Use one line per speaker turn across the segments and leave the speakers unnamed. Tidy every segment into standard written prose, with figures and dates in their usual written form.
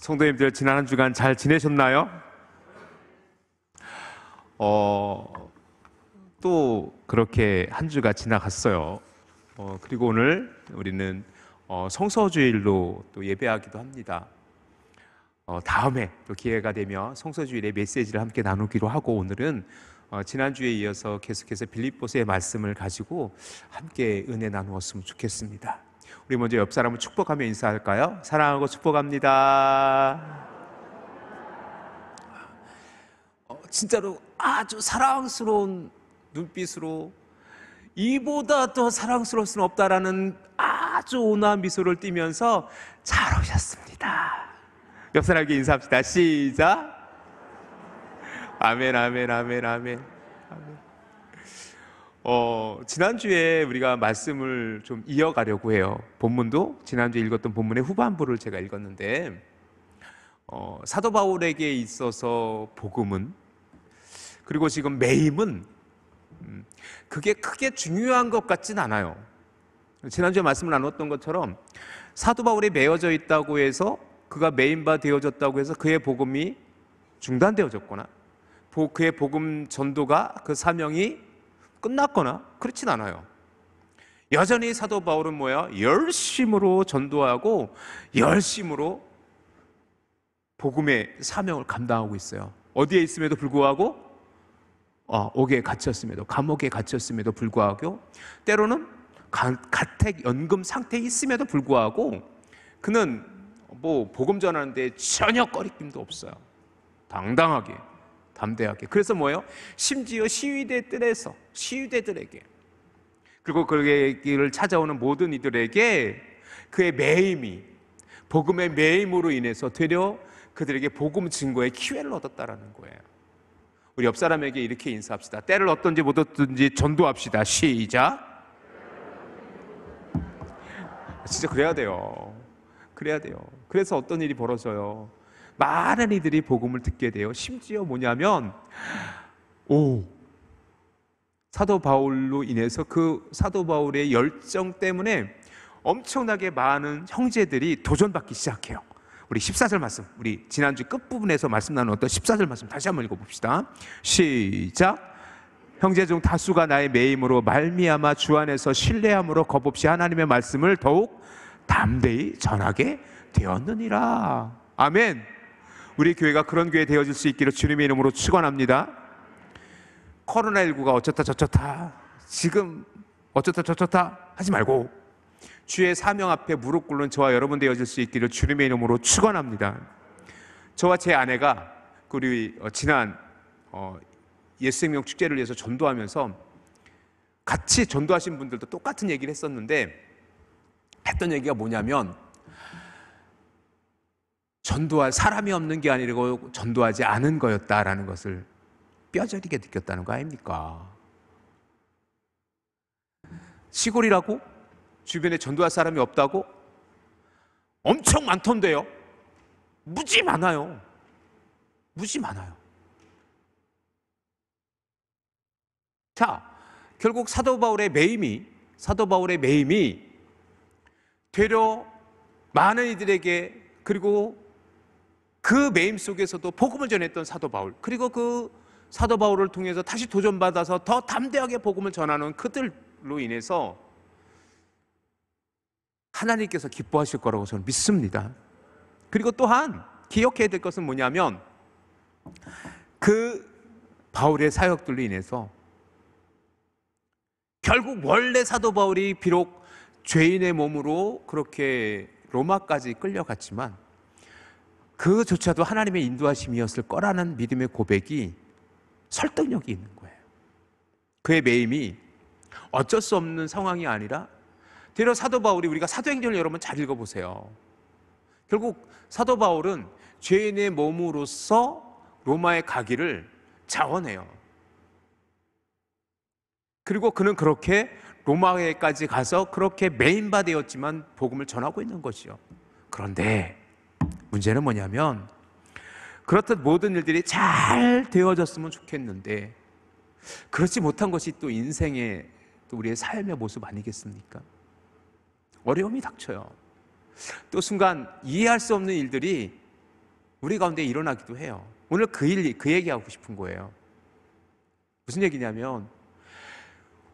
성도님들 지난 한 주간 잘 지내셨나요? 또 그렇게 한 주가 지나갔어요. 그리고 오늘 우리는 성서주일로 또 예배하기도 합니다. 다음에 또 기회가 되면 성서주일의 메시지를 함께 나누기로 하고, 오늘은 지난주에 이어서 계속해서 빌립보서의 말씀을 가지고 함께 은혜 나누었으면 좋겠습니다. 우리 먼저 옆 사람을 축복하며 인사할까요? 사랑하고 축복합니다. 진짜로 아주 사랑스러운 눈빛으로 이보다 더 사랑스러울 수는 없다라는 아주 온화한 미소를 띠면서 잘 오셨습니다. 옆 사람에게 인사합시다. 시작. 아멘, 아멘, 아멘, 아멘, 아멘. 지난주에 우리가 말씀을 좀 이어가려고 해요. 본문도 지난주에 읽었던 본문의 후반부를 제가 읽었는데, 사도 바울에게 있어서 복음은, 그리고 지금 매임은 그게 크게 중요한 것 같진 않아요. 지난주에 말씀을 나눴던 것처럼 사도 바울이 매여져 있다고 해서, 그가 매임바 되어졌다고 해서 그의 복음이 중단되어졌거나 그의 복음 전도가, 그 사명이 끝났거나 그렇진 않아요. 여전히 사도 바울은 열심으로 전도하고 열심으로 복음의 사명을 감당하고 있어요. 어디에 있음에도 불구하고, 옥에 갇혔음에도, 감옥에 갇혔음에도 불구하고, 때로는 가택 연금 상태에 있음에도 불구하고 그는 복음 전하는데 전혀 꺼리낌도 없어요. 당당하게, 담대하게. 그래서 심지어 시위대들에게, 그리고 그의 길을 찾아오는 모든 이들에게 그의 매임이, 복음의 매임으로 인해서 되려 그들에게 복음 증거의 기회를 얻었다라는 거예요. 우리 옆 사람에게 이렇게 인사합시다. 때를 얻든지 못 얻든지 전도합시다. 시작. 진짜 그래야 돼요. 그래야 돼요. 그래서 어떤 일이 벌어져요? 많은 이들이 복음을 듣게 돼요. 심지어 사도 바울로 인해서, 그 사도 바울의 열정 때문에 엄청나게 많은 형제들이 도전받기 시작해요. 우리 14절 말씀, 우리 지난주 끝부분에서 말씀 나눴던 14절 말씀 다시 한번 읽어봅시다. 시작. 형제 중 다수가 나의 매임으로 말미암아 주 안에서 신뢰함으로 겁없이 하나님의 말씀을 더욱 담대히 전하게 되었느니라. 아멘. 우리 교회가 그런 교회 되어질 수 있기를 주님의 이름으로 축원합니다. 코로나19가 어쩌다 저쩌다, 지금 어쩌다 저쩌다 하지 말고 주의 사명 앞에 무릎 꿇는 저와 여러분 되어질 수 있기를 주님의 이름으로 축원합니다. 저와 제 아내가 우리 지난 예수생명 축제를 위해서 전도하면서 같이 전도하신 분들도 똑같은 얘기를 했었는데, 했던 얘기가 뭐냐면, 전도할 사람이 없는 게 아니고 전도하지 않은 거였다라는 것을 뼈저리게 느꼈다는 거 아닙니까? 시골이라고? 주변에 전도할 사람이 없다고? 엄청 많던데요. 무지 많아요. 무지 많아요. 자, 결국 사도 바울의 매임이 되려 많은 이들에게, 그리고 그 매임 속에서도 복음을 전했던 사도 바울, 그리고 그 사도 바울을 통해서 다시 도전받아서 더 담대하게 복음을 전하는 그들로 인해서 하나님께서 기뻐하실 거라고 저는 믿습니다. 그리고 또한 기억해야 될 것은 뭐냐면, 그 바울의 사역들로 인해서 결국 원래 사도 바울이 비록 죄인의 몸으로 그렇게 로마까지 끌려갔지만 그조차도 하나님의 인도하심이었을 거라는 믿음의 고백이 설득력이 있는 거예요. 그의 매임이 어쩔 수 없는 상황이 아니라 되려 사도 바울이, 우리가 사도행전을 여러분 잘 읽어보세요. 결국 사도 바울은 죄인의 몸으로서 로마에 가기를 자원해요. 그리고 그는 그렇게 로마에까지 가서 그렇게 매임바 되었지만 복음을 전하고 있는 것이요. 그런데 문제는 뭐냐면, 그렇듯 모든 일들이 잘 되어졌으면 좋겠는데 그렇지 못한 것이 또 인생의, 또 우리의 삶의 모습 아니겠습니까? 어려움이 닥쳐요. 또 순간 이해할 수 없는 일들이 우리 가운데 일어나기도 해요. 오늘 그 얘기하고 싶은 거예요. 무슨 얘기냐면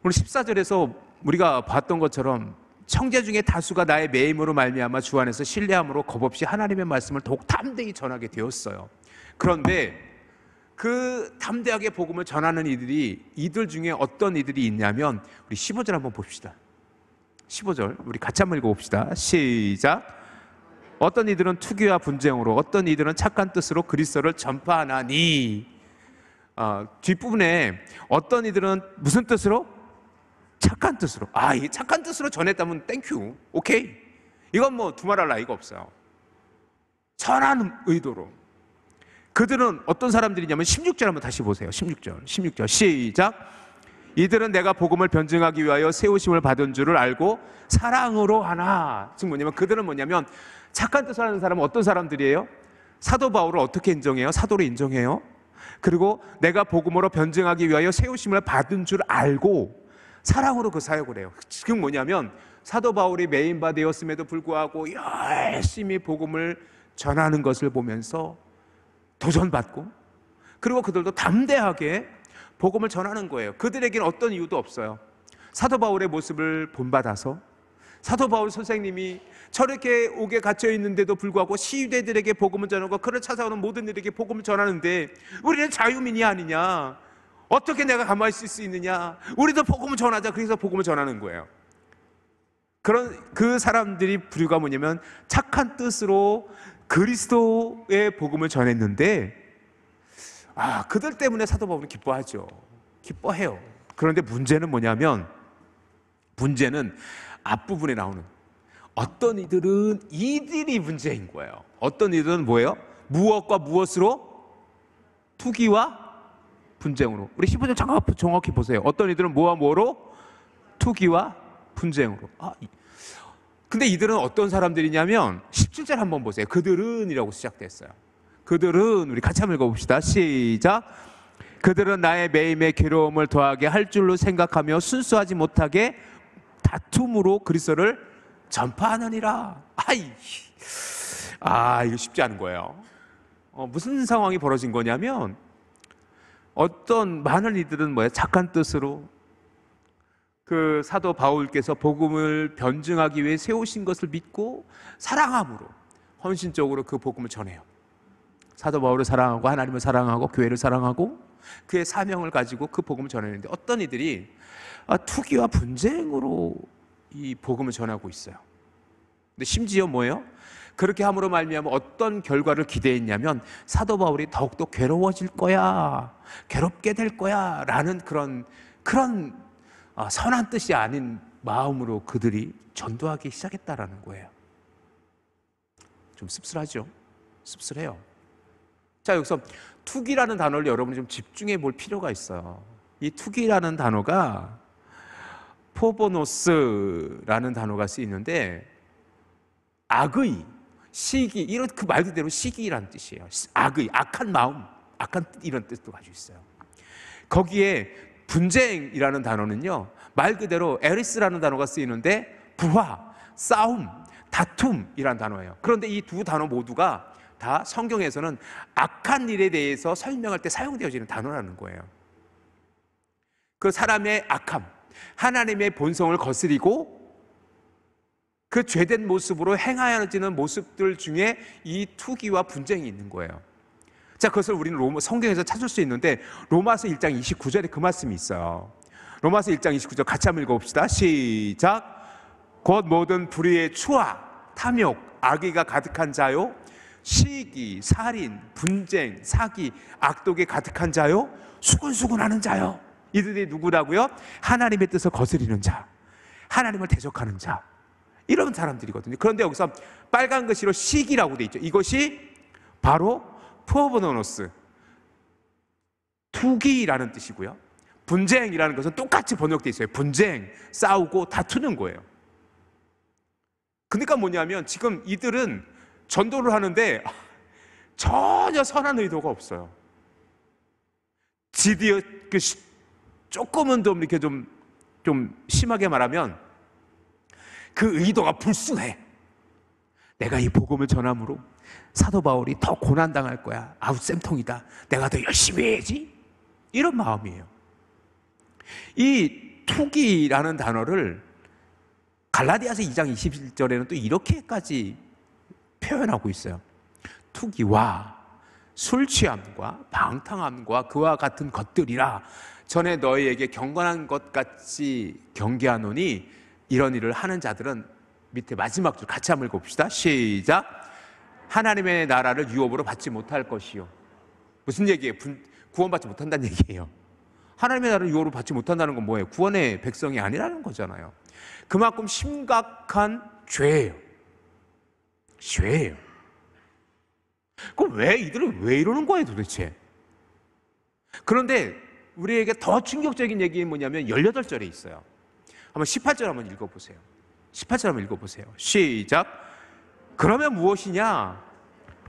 오늘 14절에서 우리가 봤던 것처럼 형제 중에 다수가 나의 매임으로 말미암아 주 안에서 신뢰함으로 겁없이 하나님의 말씀을 더욱 담대히 전하게 되었어요. 그런데 그 담대하게 복음을 전하는 이들 중에 어떤 이들이 있냐면 우리 15절 한번 봅시다. 15절 우리 같이 한번 읽어봅시다. 시작. 어떤 이들은 투기와 분쟁으로, 어떤 이들은 착한 뜻으로 그리스도를 전파하나니. 뒷부분에 어떤 이들은 무슨 뜻으로? 착한 뜻으로. 이 착한 뜻으로 전했다면 땡큐, 오케이. 이건 뭐 두말할 나위가 없어요. 선한 의도로. 그들은 어떤 사람들이냐면 16절 한번 다시 보세요. 16절 시작. 이들은 내가 복음을 변증하기 위하여 세우심을 받은 줄을 알고 사랑으로 하나. 즉 뭐냐면 그들은 뭐냐면 착한 뜻을 하는 사람은 어떤 사람들이에요? 사도 바울을 어떻게 인정해요? 사도로 인정해요. 그리고 내가 복음으로 변증하기 위하여 세우심을 받은 줄 알고 사랑으로 그 사역을 해요. 지금 뭐냐면 사도 바울이 메인바 되었음에도 불구하고 열심히 복음을 전하는 것을 보면서 도전받고, 그리고 그들도 담대하게 복음을 전하는 거예요. 그들에게는 어떤 이유도 없어요. 사도 바울의 모습을 본받아서, 사도 바울 선생님이 저렇게 옥에 갇혀 있는데도 불구하고 시위대들에게 복음을 전하고 그를 찾아오는 모든 이들에게 복음을 전하는데 우리는 자유민이 아니냐, 어떻게 내가 가만히 있을 수 있느냐, 우리도 복음을 전하자. 그래서 복음을 전하는 거예요. 그 사람들이 부류가 뭐냐면 착한 뜻으로 그리스도의 복음을 전했는데 그들 때문에 사도 바울은 기뻐하죠. 기뻐해요. 그런데 문제는 뭐냐면, 문제는 앞부분에 나오는 어떤 이들이 문제인 거예요. 어떤 이들은 뭐예요? 무엇과 무엇으로? 투기와 분쟁으로. 우리 15절 정확히 보세요. 어떤 이들은 뭐와 뭐로? 투기와 분쟁으로. 근데 이들은 어떤 사람들이냐면 17절 한번 보세요. 그들은 이라고 시작됐어요. 그들은, 우리 같이 한번 읽어봅시다. 시작. 그들은 나의 매임에 괴로움을 더하게 할 줄로 생각하며 순수하지 못하게 다툼으로 그리스도를 전파하느니라. 이거 쉽지 않은 거예요. 무슨 상황이 벌어진 거냐면 어떤 많은 이들은 착한 뜻으로 그 사도 바울께서 복음을 변증하기 위해 세우신 것을 믿고 사랑함으로 헌신적으로 그 복음을 전해요. 사도 바울을 사랑하고 하나님을 사랑하고 교회를 사랑하고 그의 사명을 가지고 그 복음을 전하는데 어떤 이들이 투기와 분쟁으로 이 복음을 전하고 있어요. 근데 심지어 뭐예요? 그렇게 함으로 말미암아 어떤 결과를 기대했냐면 사도 바울이 더욱더 괴로워질 거야, 괴롭게 될 거야 라는 그런 선한 뜻이 아닌 마음으로 그들이 전도하기 시작했다라는 거예요. 좀 씁쓸하죠? 씁쓸해요. 자, 여기서 투기라는 단어를 여러분이 좀 집중해 볼 필요가 있어요. 이 투기라는 단어가 포보노스라는 단어가 쓰이는데 악의, 시기, 이런 그 말 그대로 시기라는 뜻이에요. 악의, 악한 마음, 악한 이런 뜻도 가지고 있어요. 거기에 분쟁이라는 단어는요, 말 그대로 에리스라는 단어가 쓰이는데 불화, 싸움, 다툼이라는 단어예요. 그런데 이 두 단어 모두가 다 성경에서는 악한 일에 대해서 설명할 때 사용되어지는 단어라는 거예요. 그 사람의 악함, 하나님의 본성을 거스리고 그 죄된 모습으로 행하여지는 모습들 중에 이 투기와 분쟁이 있는 거예요. 자, 그것을 우리는 성경에서 찾을 수 있는데 로마서 1장 29절에 그 말씀이 있어요. 로마서 1장 29절 같이 한번 읽어봅시다. 시작. 곧 모든 불의의 추와 탐욕, 악의가 가득한 자요, 시기, 살인, 분쟁, 사기, 악독에 가득한 자요, 수근수근하는 자요. 이들이 누구라고요? 하나님의 뜻을 거스리는 자, 하나님을 대적하는 자, 이런 사람들이거든요. 그런데 여기서 빨간 글씨로 시기라고 돼 있죠. 이것이 바로 푸어보노노스, 투기라는 뜻이고요. 분쟁이라는 것은 똑같이 번역돼 있어요. 분쟁, 싸우고 다투는 거예요. 그러니까 뭐냐면 지금 이들은 전도를 하는데 전혀 선한 의도가 없어요. 드디어 조금은 좀 이렇게 좀 심하게 말하면 그 의도가 불순해. 내가 이 복음을 전함으로 사도 바울이 더 고난당할 거야. 아우 쌤통이다. 내가 더 열심히 해야지. 이런 마음이에요. 이 투기라는 단어를 갈라디아서 2장 21절에는 또 이렇게까지 표현하고 있어요. 투기와 술 취함과 방탕함과 그와 같은 것들이라 전에 너희에게 경건한 것 같이 경계하노니 이런 일을 하는 자들은 밑에 마지막 줄 같이 한번 읽어봅시다. 시작. 하나님의 나라를 유업으로 받지 못할 것이요. 무슨 얘기예요? 구원받지 못한다는 얘기예요. 하나님의 나라를 유업으로 받지 못한다는 건 뭐예요? 구원의 백성이 아니라는 거잖아요. 그만큼 심각한 죄예요. 죄예요. 그럼 왜 이들은 왜 이러는 거예요 도대체? 그런데 우리에게 더 충격적인 얘기는 뭐냐면 18절에 있어요. 한번 18절 한번 읽어보세요. 18절 한번 읽어보세요. 시작. 그러면 무엇이냐?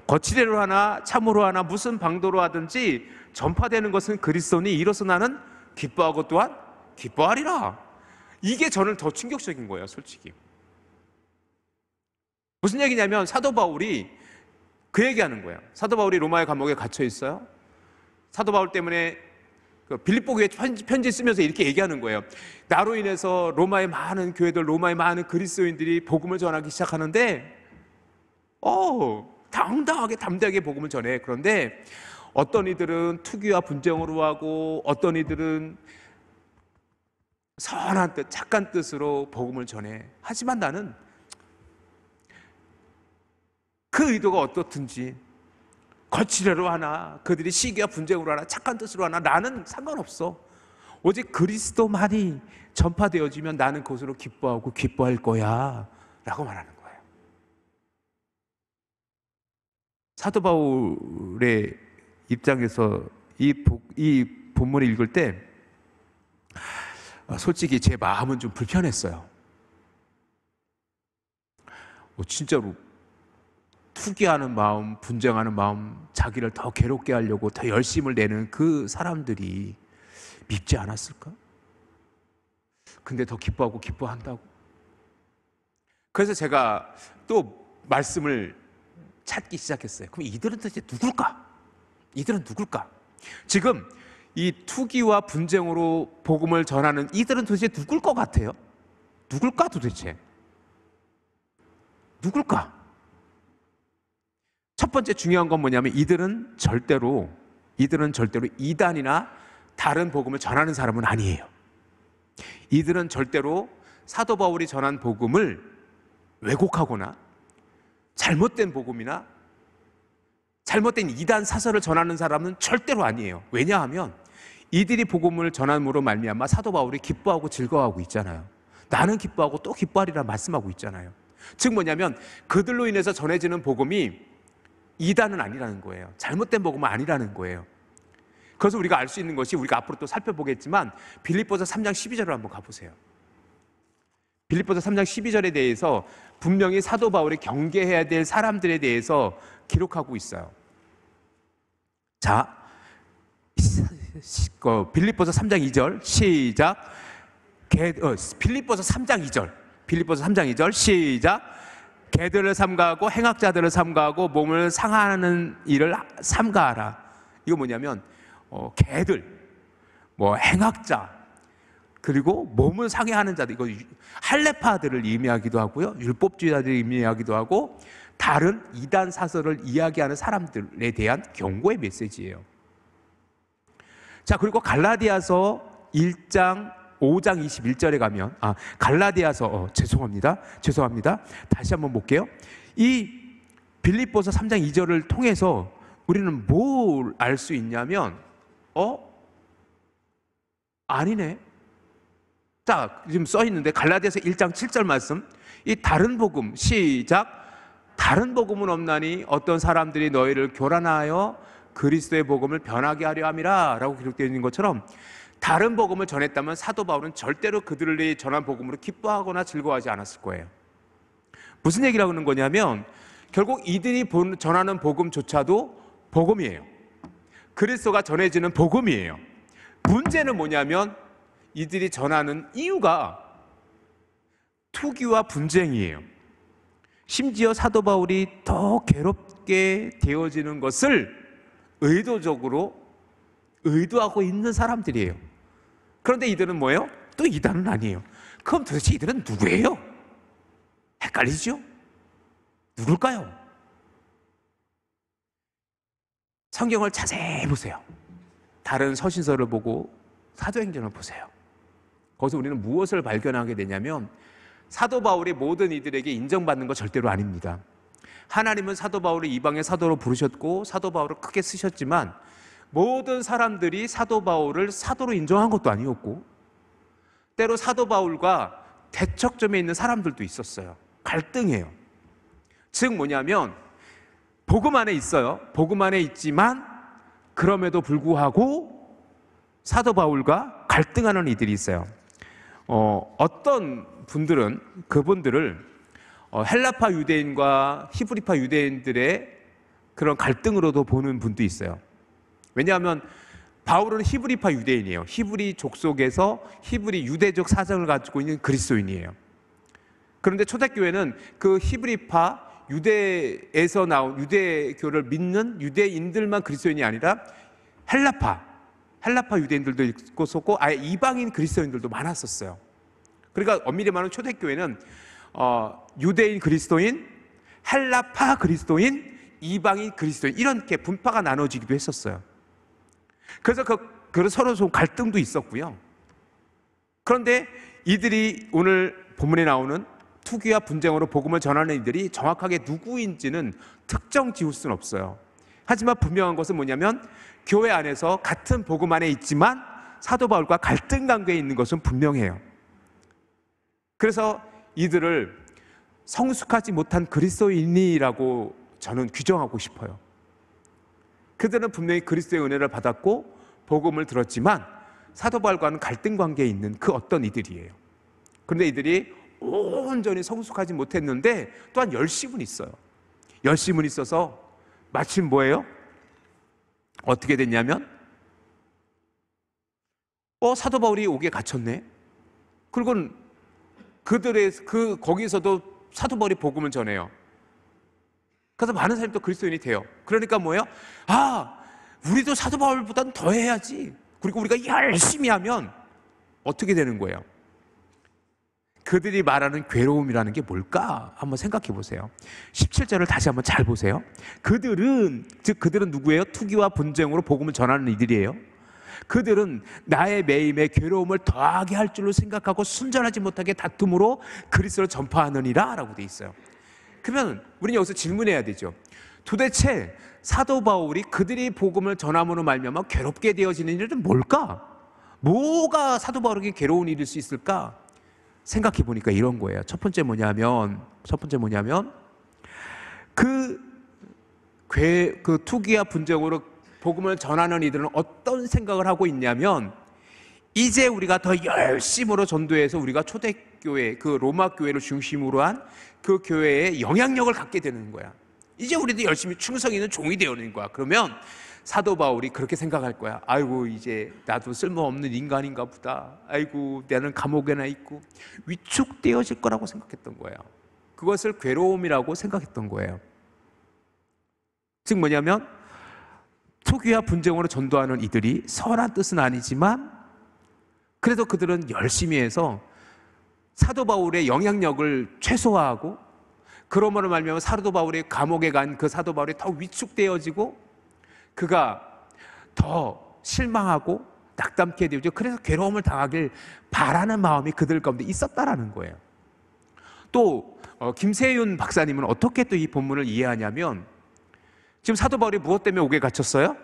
거칠애로 하나 참으로 하나 무슨 방도로 하든지 전파되는 것은 그리스도니 이로써 나는 기뻐하고 또한 기뻐하리라. 이게 저는 더 충격적인 거예요 솔직히. 무슨 얘기냐면 사도 바울이 그 얘기하는 거예요. 사도 바울이 로마의 감옥에 갇혀 있어요. 사도 바울 때문에 빌립보 교회 편지 쓰면서 이렇게 얘기하는 거예요. 나로 인해서 로마의 많은 교회들, 로마의 많은 그리스도인들이 복음을 전하기 시작하는데 당당하게 담대하게 복음을 전해. 그런데 어떤 이들은 투기와 분쟁으로 하고 어떤 이들은 선한 뜻, 착한 뜻으로 복음을 전해. 하지만 나는 그 의도가 어떻든지 거칠애로 하나 그들이 시기와 분쟁으로 하나 착한 뜻으로 하나 나는 상관없어. 오직 그리스도만이 전파되어지면 나는 그것으로 기뻐하고 기뻐할 거야 라고 말하는 거예요. 사도 바울의 입장에서 이 본문을 읽을 때 솔직히 제 마음은 좀 불편했어요. 진짜로 투기하는 마음, 분쟁하는 마음, 자기를 더 괴롭게 하려고 더 열심을 내는 그 사람들이 밉지 않았을까? 근데 더 기뻐하고 기뻐한다고? 그래서 제가 또 말씀을 찾기 시작했어요. 그럼 이들은 도대체 누굴까? 이들은 누굴까? 지금 이 투기와 분쟁으로 복음을 전하는 이들은 도대체 누굴 것 같아요? 누굴까 도대체? 누굴까? 첫 번째 중요한 건 뭐냐면 이들은 절대로 이단이나 다른 복음을 전하는 사람은 아니에요. 이들은 절대로 사도 바울이 전한 복음을 왜곡하거나 잘못된 복음이나 잘못된 이단 사설을 전하는 사람은 절대로 아니에요. 왜냐하면 이들이 복음을 전함으로 말미암아 사도 바울이 기뻐하고 즐거워하고 있잖아요. 나는 기뻐하고 또 기뻐하리라 말씀하고 있잖아요. 즉 뭐냐면 그들로 인해서 전해지는 복음이 이단은 아니라는 거예요. 잘못된 복음은 아니라는 거예요. 그래서 우리가 알 수 있는 것이 우리가 앞으로 또 살펴보겠지만 빌립보서 3장 12절을 한번 가보세요. 빌립보서 3장 12절에 대해서 분명히 사도 바울이 경계해야 될 사람들에 대해서 기록하고 있어요. 자, 빌립보서 3장 2절 시작. 빌립보서 3장 2절 빌립보서 3장 2절 시작. 개들을 삼가하고 행악자들을 삼가하고 몸을 상하는 일을 삼가하라. 이거 뭐냐면 개들, 행악자, 그리고 몸을 상해하는 자들, 이거 할례파들을 의미하기도 하고요, 율법주의자들을 의미하기도 하고 다른 이단 사설을 이야기하는 사람들에 대한 경고의 메시지예요. 자, 그리고 갈라디아서 1장 5장 21절에 가면 갈라디아서 죄송합니다. 다시 한번 볼게요. 이 빌립보서 3장 2절을 통해서 우리는 뭘 알 수 있냐면 아니네. 자, 지금 써 있는데 갈라디아서 1장 7절 말씀. 이 다른 복음 시작. 다른 복음은 없나니 어떤 사람들이 너희를 교란하여 그리스도의 복음을 변하게 하려 함이라 라고 기록되어 있는 것처럼 다른 복음을 전했다면 사도 바울은 절대로 그들을 전한 복음으로 기뻐하거나 즐거워하지 않았을 거예요. 무슨 얘기를 하는 거냐면 결국 이들이 전하는 복음조차도 복음이에요. 그리스도가 전해지는 복음이에요. 문제는 뭐냐면 이들이 전하는 이유가 투기와 분쟁이에요. 심지어 사도 바울이 더 괴롭게 되어지는 것을 의도적으로 의도하고 있는 사람들이에요. 그런데 이들은 뭐예요? 또 이단은 아니에요. 그럼 도대체 이들은 누구예요? 헷갈리죠? 누굴까요? 성경을 자세히 보세요. 다른 서신서를 보고 사도행전을 보세요. 거기서 우리는 무엇을 발견하게 되냐면 사도 바울이 모든 이들에게 인정받는 거 절대로 아닙니다. 하나님은 사도 바울을 이방의 사도로 부르셨고 사도 바울을 크게 쓰셨지만 모든 사람들이 사도 바울을 사도로 인정한 것도 아니었고 때로 사도 바울과 대척점에 있는 사람들도 있었어요. 갈등해요. 즉 뭐냐면 복음 안에 있어요. 복음 안에 있지만 그럼에도 불구하고 사도 바울과 갈등하는 이들이 있어요. 어떤 분들은 그분들을 헬라파 유대인과 히브리파 유대인들의 그런 갈등으로도 보는 분도 있어요. 왜냐하면 바울은 히브리파 유대인이에요. 히브리 족속에서 히브리 유대적 사정을 가지고 있는 그리스도인이에요. 그런데 초대교회는 그 히브리파 유대에서 나온 유대교를 믿는 유대인들만 그리스도인이 아니라 헬라파 유대인들도 있었고 아예 이방인 그리스도인들도 많았었어요. 그러니까 엄밀히 말하면 초대교회는 유대인 그리스도인, 헬라파 그리스도인, 이방인 그리스도인 이렇게 분파가 나눠지기도 했었어요. 그래서 그 서로 좀 갈등도 있었고요. 그런데 이들이 오늘 본문에 나오는 투기와 분쟁으로 복음을 전하는 이들이 정확하게 누구인지는 특정 지을 수는 없어요. 하지만 분명한 것은 뭐냐면 교회 안에서 같은 복음 안에 있지만 사도 바울과 갈등 관계에 있는 것은 분명해요. 그래서 이들을 성숙하지 못한 그리스도인이라고 저는 규정하고 싶어요. 그들은 분명히 그리스도의 은혜를 받았고 복음을 들었지만 사도 바울과는 갈등 관계에 있는 그 어떤 이들이에요. 그런데 이들이 온전히 성숙하지 못했는데 또한 열심은 있어요. 열심은 있어서 마침 뭐예요? 어떻게 됐냐면 사도 바울이 옥에 갇혔네. 그리고 거기서도 사도 바울이 복음을 전해요. 그래서 많은 사람이 또 그리스도인이 돼요. 그러니까 뭐예요? 우리도 사도 바울보다는 더 해야지. 그리고 우리가 열심히 하면 어떻게 되는 거예요? 그들이 말하는 괴로움이라는 게 뭘까? 한번 생각해 보세요. 17절을 다시 한번 잘 보세요. 그들은 누구예요? 투기와 분쟁으로 복음을 전하는 이들이에요. 그들은 나의 매임에 괴로움을 더하게 할 줄로 생각하고 순전하지 못하게 다툼으로 그리스도를 전파하느니라 라고 돼 있어요. 그러면 우리는 여기서 질문해야 되죠. 도대체 사도 바울이 그들이 복음을 전함으로 말미암아 괴롭게 되어지는 일은 뭘까? 뭐가 사도 바울에게 괴로운 일일 수 있을까? 생각해 보니까 이런 거예요. 첫 번째 뭐냐면 그 투기와 분쟁으로 복음을 전하는 이들은 어떤 생각을 하고 있냐면 이제 우리가 더 열심으로 전도해서 우리가 초대교회 그 로마 교회를 중심으로 한 그 교회에 영향력을 갖게 되는 거야. 이제 우리도 열심히 충성 있는 종이 되어는 거야. 그러면 사도 바울이 그렇게 생각할 거야. 아이고 이제 나도 쓸모없는 인간인가 보다. 아이고 나는 감옥에나 있고 위축되어질 거라고 생각했던 거예요. 그것을 괴로움이라고 생각했던 거예요. 즉 뭐냐면 투기와 분쟁으로 전도하는 이들이 선한 뜻은 아니지만 그래도 그들은 열심히 해서 사도 바울의 영향력을 최소화하고 그러므로 말미암아 사도 바울이 감옥에 간 그 사도 바울이 더 위축되어지고 그가 더 실망하고 낙담케 되죠. 그래서 괴로움을 당하길 바라는 마음이 그들 가운데 있었다라는 거예요. 또 김세윤 박사님은 어떻게 또 이 본문을 이해하냐면 지금 사도 바울이 무엇 때문에 옥에 갇혔어요?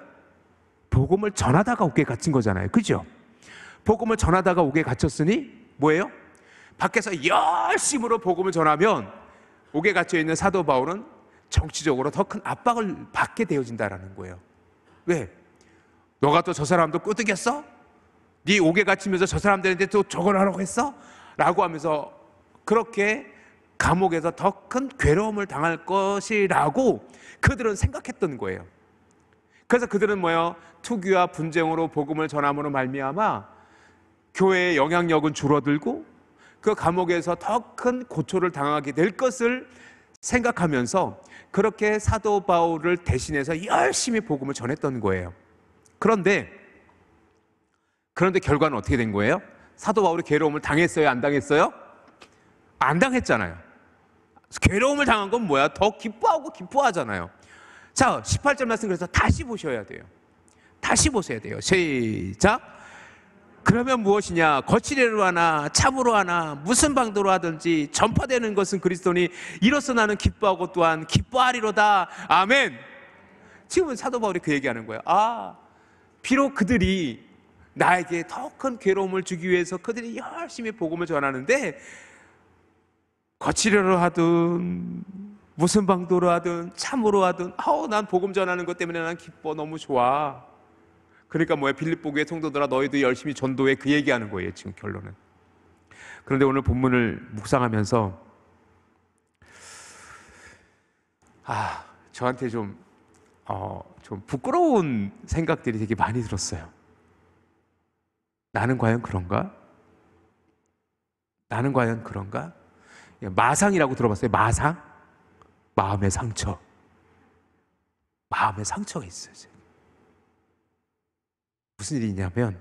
복음을 전하다가 옥에 갇힌 거잖아요. 그죠? 복음을 전하다가 옥에 갇혔으니 뭐예요? 밖에서 열심으로 복음을 전하면 옥에 갇혀 있는 사도 바울은 정치적으로 더 큰 압박을 받게 되어진다라는 거예요. 왜? 너가 또 저 사람도 끄덕였어? 네 옥에 갇히면서 저 사람들한테 또 저걸 하라고 했어? 라고 하면서 그렇게 감옥에서 더 큰 괴로움을 당할 것이라고 그들은 생각했던 거예요. 그래서 그들은 뭐예요? 투기와 분쟁으로 복음을 전함으로 말미암아 교회의 영향력은 줄어들고 그 감옥에서 더 큰 고초를 당하게 될 것을 생각하면서 그렇게 사도 바울을 대신해서 열심히 복음을 전했던 거예요. 그런데 결과는 어떻게 된 거예요? 사도 바울이 괴로움을 당했어요? 안 당했어요? 안 당했잖아요. 괴로움을 당한 건 뭐야? 더 기뻐하고 기뻐하잖아요. 자, 18절 말씀 그래서 다시 보셔야 돼요. 다시 보셔야 돼요. 시작. 그러면 무엇이냐? 거칠애로 하나 참으로 하나 무슨 방도로 하든지 전파되는 것은 그리스도니 이로써 나는 기뻐하고 또한 기뻐하리로다. 아멘. 지금은 사도 바울이 그 얘기하는 거예요. 비록 그들이 나에게 더 큰 괴로움을 주기 위해서 그들이 열심히 복음을 전하는데 거칠애로 하든 무슨 방도로 하든 참으로 하든 난 복음 전하는 것 때문에 난 기뻐, 너무 좋아. 그러니까 뭐야? 빌립보 교회 성도들아 너희도 열심히 전도해, 그 얘기하는 거예요 지금 결론은. 그런데 오늘 본문을 묵상하면서 저한테 좀 부끄러운 생각들이 되게 많이 들었어요. 나는 과연 그런가? 나는 과연 그런가? 마상이라고 들어봤어요? 마상? 마음의 상처. 마음의 상처가 있어요. 무슨 일이 있냐면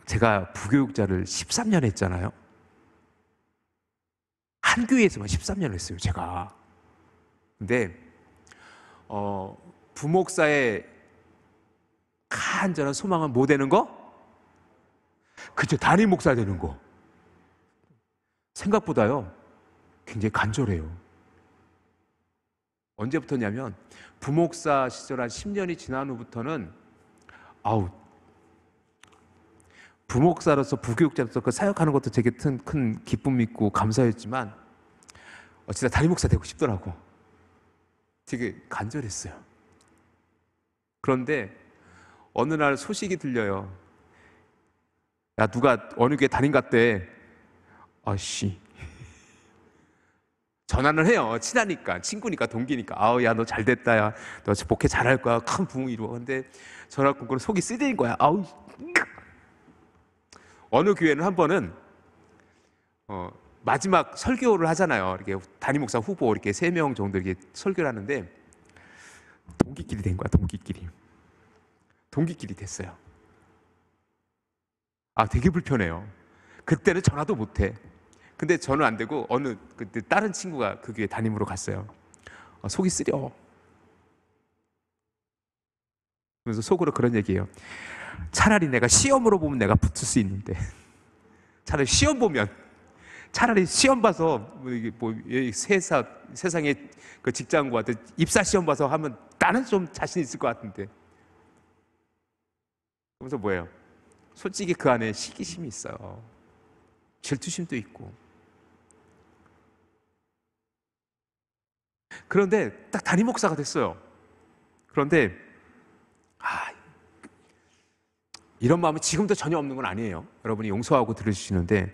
제가 부교육자를 13년 했잖아요. 한 교회에서만 13년을 했어요 제가. 근데 부목사의 간절한 소망은 뭐 되는 거? 그쵸, 담임 목사 되는 거. 생각보다요 굉장히 간절해요. 언제부터냐면 부목사 시절 한 10년이 지난 후부터는 부목사로서 부교육자로서 그 사역하는 것도 되게 큰 기쁨 있고 감사했지만 진짜 담임 목사 되고 싶더라고. 되게 간절했어요. 그런데 어느 날 소식이 들려요. 야, 누가 어느 교회 담임 갔대. 전화를 해요. 친하니까, 친구니까, 동기니까. 야, 너 잘 됐다. 야, 너 목회 잘할 거야. 큰 부흥 이루어. 근데 전화 끊고 속이 쓰리는 거야. 어느 교회는 한 번은 마지막 설교를 하잖아요. 이렇게 담임 목사 후보 이렇게 3명 정도 이렇게 설교를 하는데 동기끼리 된 거야. 동기끼리 됐어요. 되게 불편해요. 그때는 전화도 못 해. 근데 저는 안 되고 그때 다른 친구가 그 교회 담임으로 갔어요. 속이 쓰려. 그래서 속으로 그런 얘기예요. 차라리 내가 시험으로 보면 내가 붙을 수 있는데 차라리 시험 보면 차라리 시험 봐서 세상에 그 직장과 입사 시험 봐서 하면 나는 좀 자신 있을 것 같은데. 그래서 뭐예요? 솔직히 그 안에 시기심이 있어요. 질투심도 있고. 그런데 딱 담임 목사가 됐어요. 그런데 이런 마음이 지금도 전혀 없는 건 아니에요. 여러분이 용서하고 들으시는데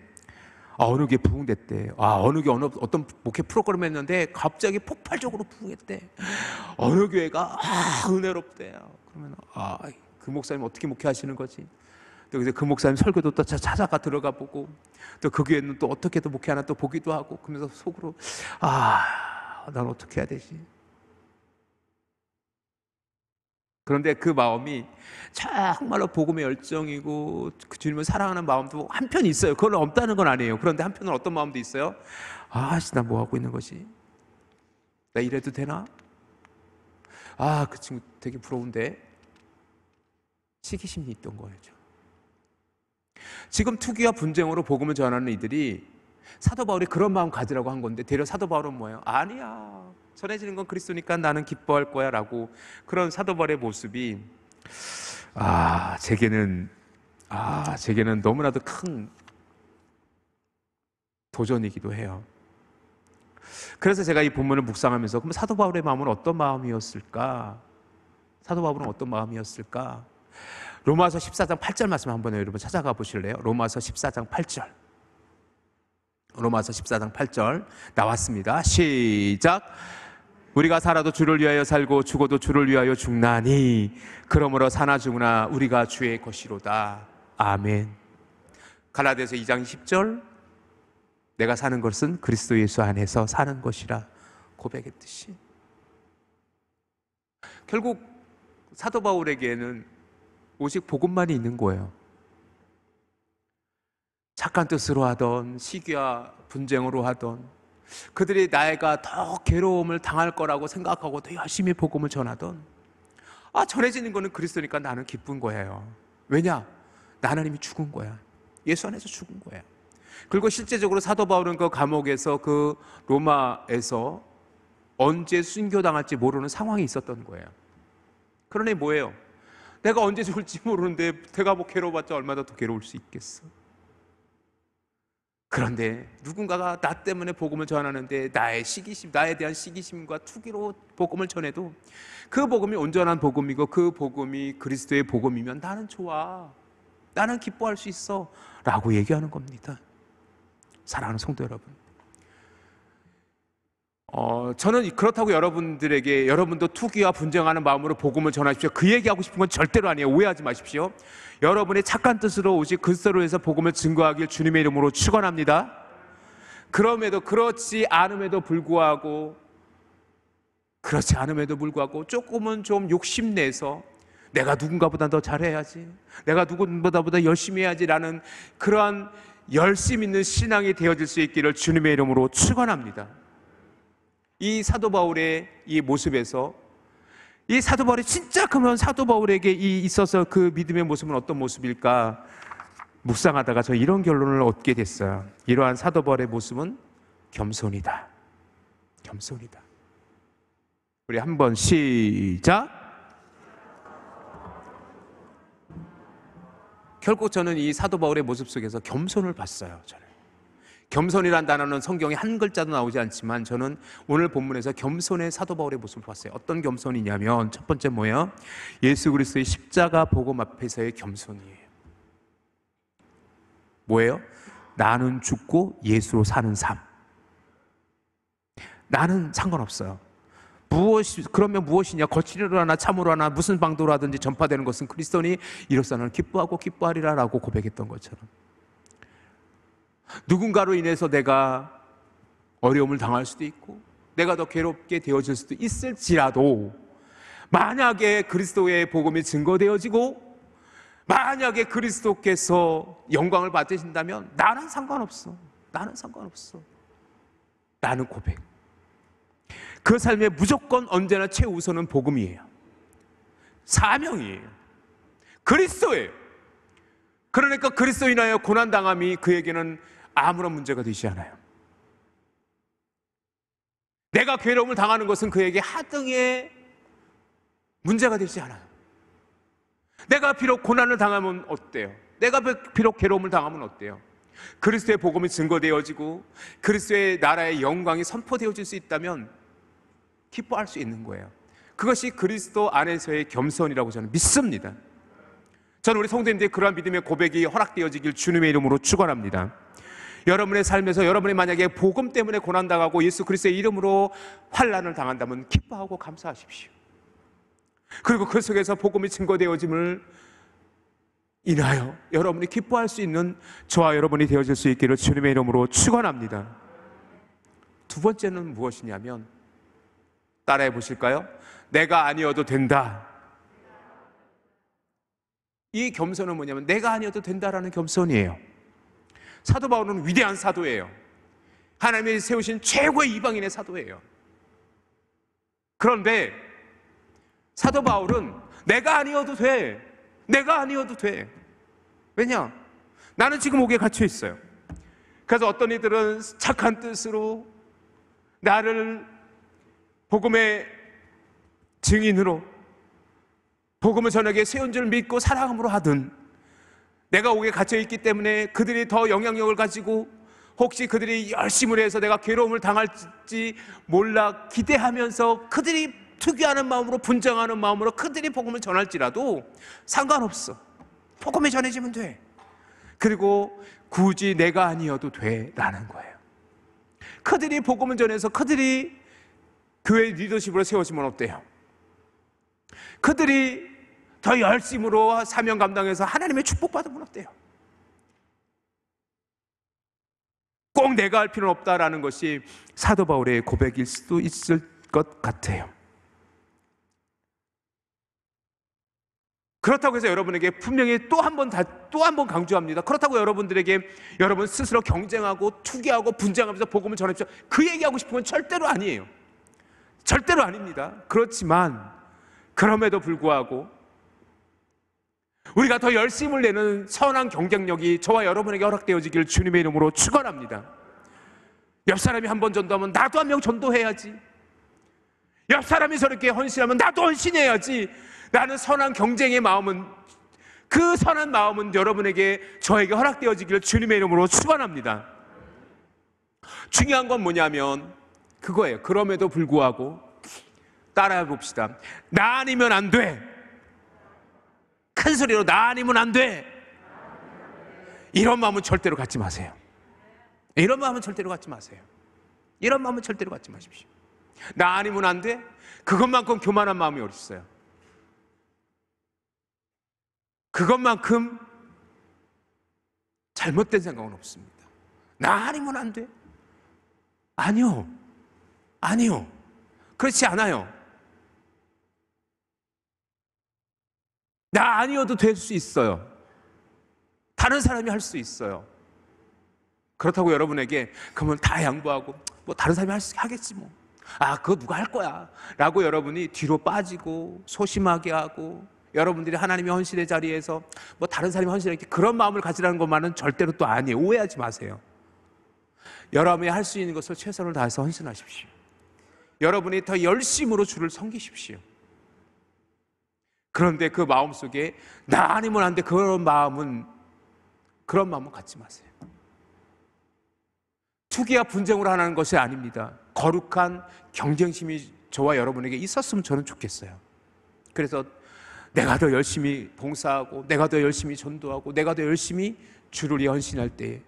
어느 교회 부흥됐대. 어느 교회 어떤 목회 프로그램 했는데 갑자기 폭발적으로 부흥했대. 어느 교회가 은혜롭대요. 그러면 그 목사님 어떻게 목회하시는 거지? 또 그 목사님 설교도 또 찾아가 들어가 보고 또 그 교회는 또 어떻게 또 목회하나 또 보기도 하고 그러면서 속으로 난 어떻게 해야 되지? 그런데 그 마음이 정말로 복음의 열정이고 그 주님을 사랑하는 마음도 한편 있어요. 그건 없다는 건 아니에요. 그런데 한편은 어떤 마음도 있어요? 나 뭐 하고 있는 거지? 나 이래도 되나? 그 친구 되게 부러운데. 시기심이 있던 거죠. 지금 투기와 분쟁으로 복음을 전하는 이들이 사도 바울이 그런 마음 가지라고 한 건데 되려 사도 바울은 뭐예요? 아니야, 전해지는 건 그리스도니까 나는 기뻐할 거야 라고. 그런 사도 바울의 모습이 제게는 너무나도 큰 도전이기도 해요. 그래서 제가 이 본문을 묵상하면서 그럼 사도 바울의 마음은 어떤 마음이었을까? 사도 바울은 어떤 마음이었을까? 로마서 14장 8절 말씀 한번 여러분 찾아가 보실래요? 로마서 14장 8절. 로마서 14장 8절 나왔습니다. 시작. 우리가 살아도 주를 위하여 살고 죽어도 주를 위하여 죽나니 그러므로 사나 죽으나 우리가 주의 것이로다. 아멘. 갈라디아서 2장 10절 내가 사는 것은 그리스도 예수 안에서 사는 것이라 고백했듯이, 결국 사도 바울에게는 오직 복음만이 있는 거예요. 착한 뜻으로 하던, 시기와 분쟁으로 하던, 그들이 나이가 더 괴로움을 당할 거라고 생각하고 더 열심히 복음을 전하던, 전해지는 거는 그리스도니까 나는 기쁜 거예요. 왜냐? 나는 이미 죽은 거야. 예수 안에서 죽은 거야. 그리고 실제적으로 사도 바울은 그 감옥에서, 그 로마에서 언제 순교당할지 모르는 상황이 있었던 거예요. 그러니 뭐예요? 내가 언제 죽을지 모르는데 내가 뭐 괴로워봤자 얼마나 더 괴로울 수 있겠어. 그런데 누군가가 나 때문에 복음을 전하는데 나에 대한 시기심과 투기로 복음을 전해도 그 복음이 온전한 복음이고 그 복음이 그리스도의 복음이면 나는 좋아, 나는 기뻐할 수 있어 라고 얘기하는 겁니다. 사랑하는 성도 여러분, 저는 그렇다고 여러분도 투기와 분쟁하는 마음으로 복음을 전하십시오, 그 얘기하고 싶은 건 절대로 아니에요. 오해하지 마십시오. 여러분의 착한 뜻으로 오직 그리스도로 해서 복음을 증거하길 주님의 이름으로 축원합니다. 그럼에도 그렇지 않음에도 불구하고 조금은 좀 욕심내서 내가 누군가보다 더 잘해야지, 내가 누군가보다 열심히 해야지라는 그러한 열심 있는 신앙이 되어질 수 있기를 주님의 이름으로 축원합니다. 이 사도 바울의 이 모습에서, 이 사도 바울이 진짜 그러면 사도 바울에게 있어서 그 믿음의 모습은 어떤 모습일까 묵상하다가 저 이런 결론을 얻게 됐어요. 이러한 사도 바울의 모습은 겸손이다. 겸손이다. 우리 한번 시작. 결국 저는 이 사도 바울의 모습 속에서 겸손을 봤어요. 저는 겸손이란 단어는 성경에 한 글자도 나오지 않지만 저는 오늘 본문에서 겸손의 사도 바울의 모습을 봤어요. 어떤 겸손이냐면 첫 번째 뭐예요? 예수 그리스도의 십자가 복음 앞에서의 겸손이에요. 뭐예요? 나는 죽고 예수로 사는 삶. 나는 상관없어요. 그러면 무엇이냐? 거칠이로 하나 참으로 하나 무슨 방도로 하든지 전파되는 것은 그리스도니 이로써 나는 기뻐하고 기뻐하리라 라고 고백했던 것처럼, 누군가로 인해서 내가 어려움을 당할 수도 있고 내가 더 괴롭게 되어질 수도 있을지라도, 만약에 그리스도의 복음이 증거되어지고 만약에 그리스도께서 영광을 받으신다면 나는 상관없어. 나는 고백. 그 삶에 무조건 언제나 최우선은 복음이에요. 사명이에요. 그리스도예요. 그러니까 그리스도 인하여 고난당함이 그에게는 아무런 문제가 되지 않아요. 내가 괴로움을 당하는 것은 그에게 하등의 문제가 되지 않아요. 내가 비록 고난을 당하면 어때요? 내가 비록 괴로움을 당하면 어때요? 그리스도의 복음이 증거되어지고 그리스도의 나라의 영광이 선포되어질 수 있다면 기뻐할 수 있는 거예요. 그것이 그리스도 안에서의 겸손이라고 저는 믿습니다. 저는 우리 성도님들의 그러한 믿음의 고백이 허락되어지길 주님의 이름으로 축원합니다. 여러분의 삶에서 여러분이 만약에 복음 때문에 고난당하고 예수 그리스도의 이름으로 환난을 당한다면 기뻐하고 감사하십시오. 그리고 그 속에서 복음이 증거되어짐을 인하여 여러분이 기뻐할 수 있는 저와 여러분이 되어질 수 있기를 주님의 이름으로 축원합니다. 두 번째는 무엇이냐면, 따라해 보실까요? 내가 아니어도 된다. 이 겸손은 뭐냐면 내가 아니어도 된다라는 겸손이에요. 사도 바울은 위대한 사도예요. 하나님이 세우신 최고의 이방인의 사도예요. 그런데 사도 바울은 내가 아니어도 돼. 왜냐? 나는 지금 옥에 갇혀 있어요. 그래서 어떤 이들은 착한 뜻으로 나를 복음의 증인으로 복음을 전하기에 세운 줄 믿고 사랑함으로 하든, 내가 옥에 갇혀있기 때문에 그들이 더 영향력을 가지고 혹시 그들이 열심을 해서 내가 괴로움을 당할지 몰라 기대하면서 그들이 투기하는 마음으로, 분쟁하는 마음으로 그들이 복음을 전할지라도 상관없어. 복음이 전해지면 돼. 그리고 굳이 내가 아니어도 돼 라는 거예요. 그들이 복음을 전해서 그들이 교회 리더십으로 세워지면 어때요? 그들이 더 열심으로 사명 감당해서 하나님의 축복받으면 어때요? 꼭 내가 할 필요는 없다라는 것이 사도 바울의 고백일 수도 있을 것 같아요. 그렇다고 해서 여러분에게 분명히 또 한 번 강조합니다. 그렇다고 여러분들에게 여러분 스스로 경쟁하고 투기하고 분쟁하면서 복음을 전합시오, 그 얘기하고 싶은 건 절대로 아니에요. 절대로 아닙니다. 그렇지만 그럼에도 불구하고 우리가 더 열심을 내는 선한 경쟁력이 저와 여러분에게 허락되어지기를 주님의 이름으로 축원합니다. 옆 사람이 한 번 전도하면 나도 한 명 전도해야지. 옆 사람이 저렇게 헌신하면 나도 헌신해야지. 나는 선한 경쟁의 마음은, 그 선한 마음은 여러분에게, 저에게 허락되어지기를 주님의 이름으로 축원합니다. 중요한 건 뭐냐면 그거예요. 그럼에도 불구하고 따라해 봅시다. 나 아니면 안 돼. 큰 소리로 나 아니면 안 돼. 이런 마음은 절대로 갖지 마세요. 이런 마음은 절대로 갖지 마세요. 이런 마음은 절대로 갖지 마십시오. 나 아니면 안 돼? 그것만큼 교만한 마음이 어디 있어요? 그것만큼 잘못된 생각은 없습니다. 나 아니면 안 돼? 아니요. 아니요. 그렇지 않아요. 나 아니어도 될 수 있어요. 다른 사람이 할 수 있어요. 그렇다고 여러분에게 그러면 다 양보하고 뭐 다른 사람이 하겠지 뭐. 아, 그거 누가 할 거야 라고 여러분이 뒤로 빠지고 소심하게 하고, 여러분들이 하나님의 헌신의 자리에서 뭐 다른 사람이 헌신하게, 그런 마음을 가지라는 것만은 절대로 또 아니에요. 오해하지 마세요. 여러분이 할 수 있는 것을 최선을 다해서 헌신하십시오. 여러분이 더 열심으로 주를 섬기십시오. 그런데 그 마음속에 나 아니면 안 돼, 그런 마음은 갖지 마세요. 투기와 분쟁으로 하는 것이 아닙니다. 거룩한 경쟁심이 저와 여러분에게 있었으면 저는 좋겠어요. 그래서 내가 더 열심히 봉사하고, 내가 더 열심히 전도하고, 내가 더 열심히 주를 위해 헌신할 때,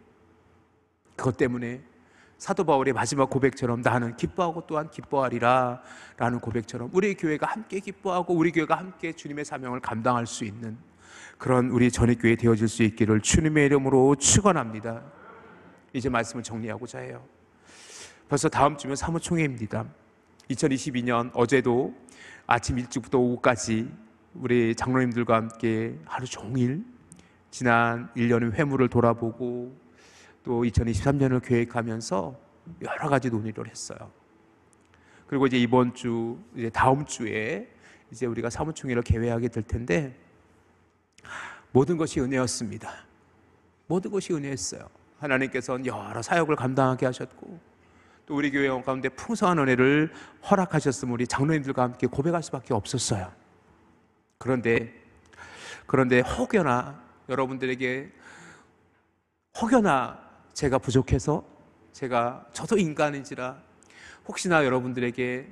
그것 때문에 사도 바울의 마지막 고백처럼 나는 기뻐하고 또한 기뻐하리라 라는 고백처럼 우리 교회가 함께 기뻐하고 우리 교회가 함께 주님의 사명을 감당할 수 있는 그런 우리 전익교회 되어질 수 있기를 주님의 이름으로 축원합니다. 이제 말씀을 정리하고자 해요. 벌써 다음 주면 사무총회입니다. 2022년 어제도 아침 일찍부터 오후까지 우리 장로님들과 함께 하루 종일 지난 1년의 회무를 돌아보고 또 2023년을 계획하면서 여러 가지 논의를 했어요. 그리고 이제 이번 주, 이제 다음 주에 이제 우리가 사무총회를 개회하게 될 텐데, 모든 것이 은혜였습니다. 모든 것이 은혜였어요. 하나님께서는 여러 사역을 감당하게 하셨고, 또 우리 교회 가운데 풍성한 은혜를 허락하셨음을 우리 장로님들과 함께 고백할 수밖에 없었어요. 그런데 혹여나 여러분들에게 제가 부족해서, 저도 인간인지라 혹시나 여러분들에게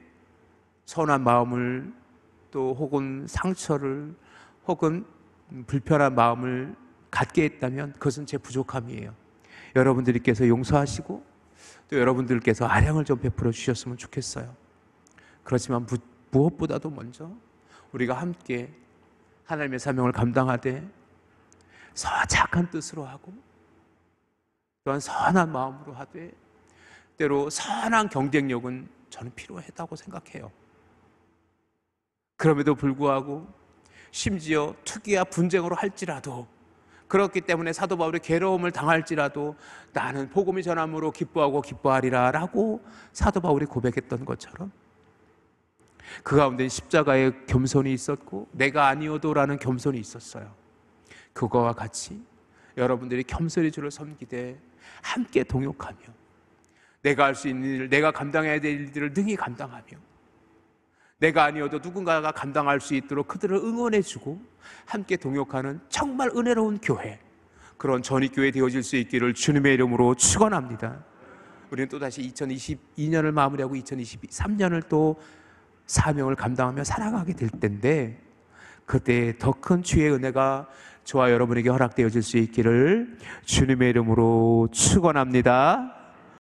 서운한 마음을, 또 혹은 상처를, 혹은 불편한 마음을 갖게 했다면 그것은 제 부족함이에요. 여러분들께서 용서하시고 또 여러분들께서 아량을 좀 베풀어 주셨으면 좋겠어요. 그렇지만 무엇보다도 먼저 우리가 함께 하나님의 사명을 감당하되 착한 뜻으로 하고 또한 선한 마음으로 하되, 때로 선한 경쟁력은 저는 필요하다고 생각해요. 그럼에도 불구하고 심지어 투기와 분쟁으로 할지라도, 그렇기 때문에 사도 바울이 괴로움을 당할지라도 나는 복음이 전함으로 기뻐하고 기뻐하리라 라고 사도 바울이 고백했던 것처럼 그 가운데 십자가의 겸손이 있었고 내가 아니어도 라는 겸손이 있었어요. 그거와 같이 여러분들이 겸손히 주를 섬기되 함께 동역하며 내가 할 수 있는 일, 내가 감당해야 될 일들을 능히 감당하며, 내가 아니어도 누군가가 감당할 수 있도록 그들을 응원해주고 함께 동역하는 정말 은혜로운 교회, 그런 전익교회 되어질 수 있기를 주님의 이름으로 축원합니다. 우리는 또다시 2022년을 마무리하고 2023년을 또 사명을 감당하며 살아가게 될 텐데, 그때 더 큰 주의 은혜가 저와 여러분에게 허락되어질 수 있기를 주님의 이름으로 축원합니다.